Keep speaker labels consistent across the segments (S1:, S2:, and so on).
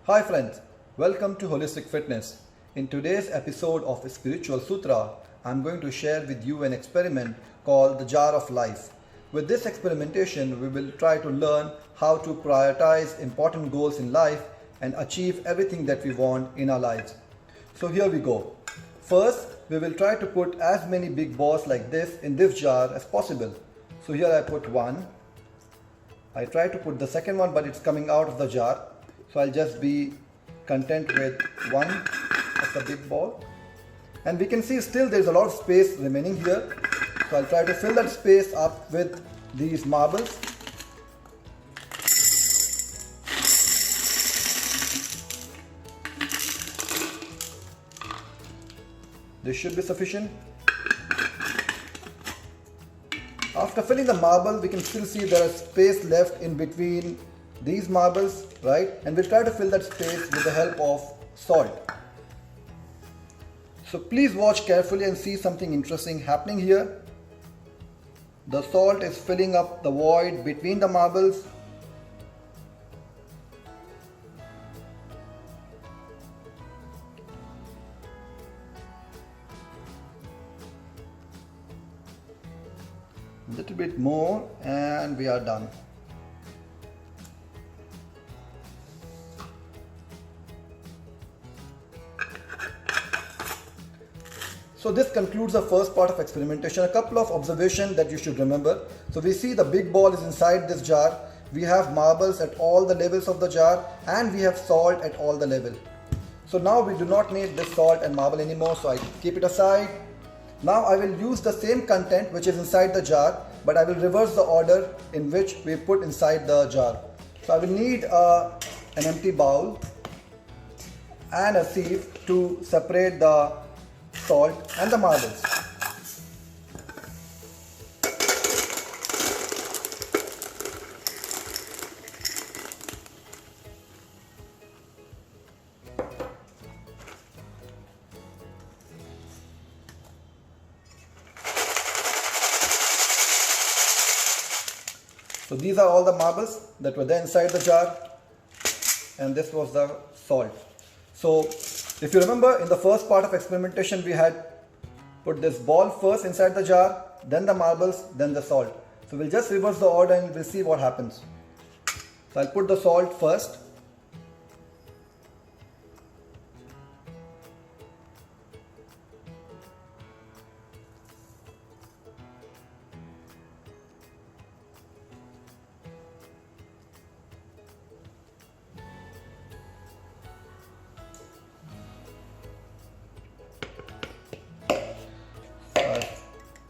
S1: Hi friends, welcome to Holistic Fitness. In today's episode of Spiritual Sutra, I'm going to share with you an experiment called the Jar of Life. With this experimentation, we will try to learn how to prioritize important goals in life and achieve everything that we want in our lives. So here we go. First, we will try to put as many big balls like this in this jar as possible. So here I put one. I try to put the second one, but it's coming out of the jar. So I'll just be content with one of the big ball. And we can see still there's a lot of space remaining here. So I'll try to fill that space up with these marbles. This should be sufficient. After filling the marble, we can still see there is space left in between these marbles, right? And we'll try to fill that space with the help of salt. So please watch carefully and see something interesting happening here. The salt is filling up the void between the marbles. A little bit more and we are done. So this concludes the first part of experimentation. A couple of observations that you should remember. So we see the big ball is inside this jar. We have marbles at all the levels of the jar and we have salt at all the levels. So now we do not need this salt and marble anymore. So I keep it aside. Now I will use the same content which is inside the jar, but I will reverse the order in which we put inside the jar. So I will need an empty bowl and a sieve to separate the salt and the marbles. So these are all the marbles that were there inside the jar, and this was the salt. So if you remember, in the first part of experimentation, we had put this ball first inside the jar, then the marbles, then the salt. So we'll just reverse the order and we'll see what happens. So I'll put the salt first.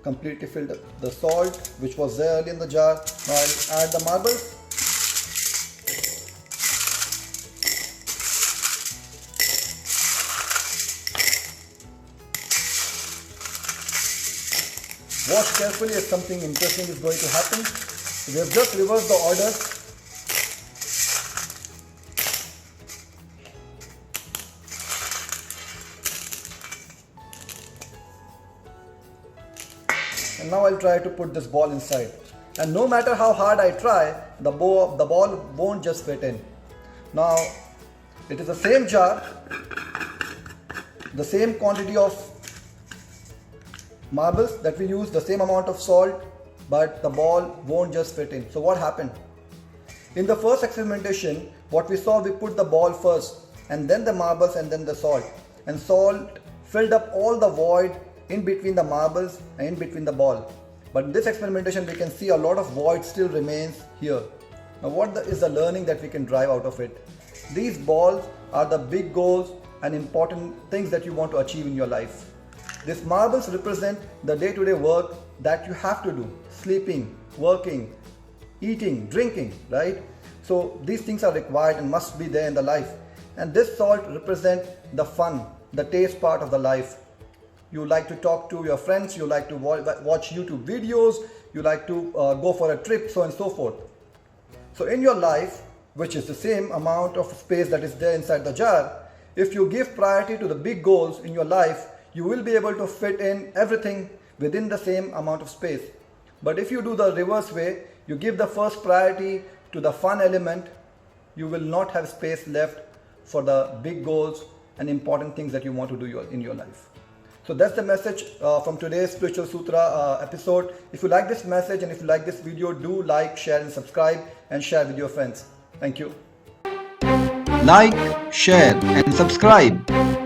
S1: Completely filled the salt which was there earlier in the jar. Now I'll add the marbles. Watch carefully if something interesting is going to happen. We have just reversed the order. And now I'll try to put this ball inside. And no matter how hard I try, the ball won't just fit in. Now, it is the same jar, the same quantity of marbles that we use, the same amount of salt, but the ball won't just fit in. So what happened? In the first experimentation, what we saw, we put the ball first, and then the marbles, and then the salt. And salt filled up all the void in between the marbles and in between the ball. But in this experimentation, we can see a lot of void still remains here. Now what is the learning that we can drive out of it? These balls are the big goals and important things that you want to achieve in your life. These marbles represent the day-to-day work that you have to do. Sleeping, working, eating, drinking, right? So these things are required and must be there in the life. And this salt represents the fun, the taste part of the life. You like to talk to your friends, you like to watch YouTube videos, you like to go for a trip, so on and so forth. So in your life, which is the same amount of space that is there inside the jar, if you give priority to the big goals in your life, you will be able to fit in everything within the same amount of space. But if you do the reverse way, you give the first priority to the fun element, you will not have space left for the big goals and important things that you want to do in your life. So that's the message from today's Spiritual Sutra episode. If you like this message and if you like this video, do like, share and subscribe and share with your friends. Thank you.
S2: Like, share and subscribe.